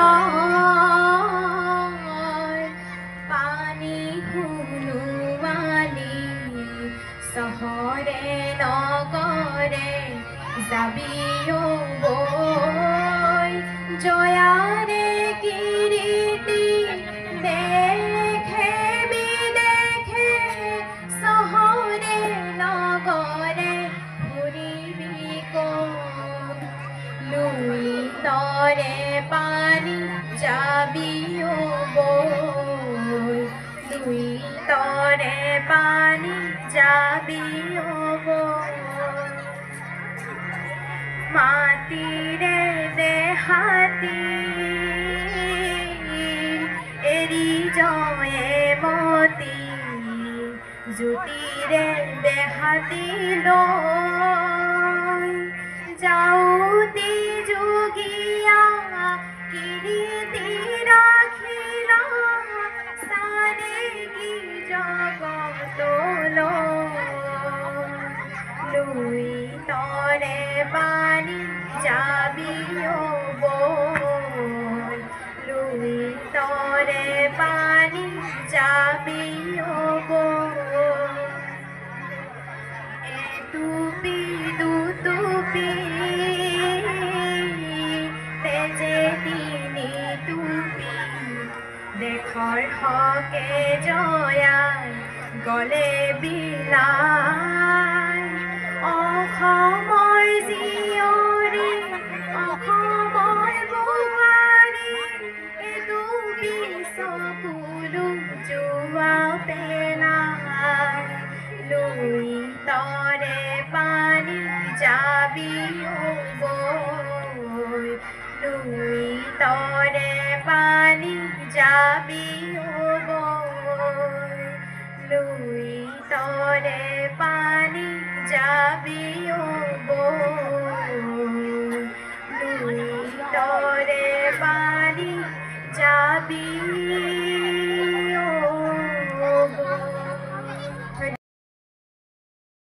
জয় পানী হুনুমালি চহৰে নগৰে যাবিও বৈ জয়াৰে কিৰীতি দেখে বিদেশে চহৰে নগৰে ঘূৰিবি ক'ত লুইতৰে পানী যাবিও বৈ লুইতৰে পানী যাবিও বৈ মাটিৰে দেহাতী এৰি জয়ে মতি জ্যোতিৰে দেহাতী লৈ যাওঁতি যোগীয়া কিৰীতি ৰাখিলা চানে কি জগতলৈ লুইতৰে পানী যাবিও বৈ লুইতৰে পানী যাবিও বৈ এটুপি দুটুপি তেজে তিনি টুপি দেশৰ হকে জয়াই গলে বিলাই অসমৰ জীয়ৰী অসমৰ বোৱাৰী এটুপি চকুলো জোৱা পেলাই লুইতৰে পানী যাবিও বৈ লুইতৰে পানী যাবিও বৈ লুইতৰে পানী যাবিও বৈ লুইতৰে পানী যাবি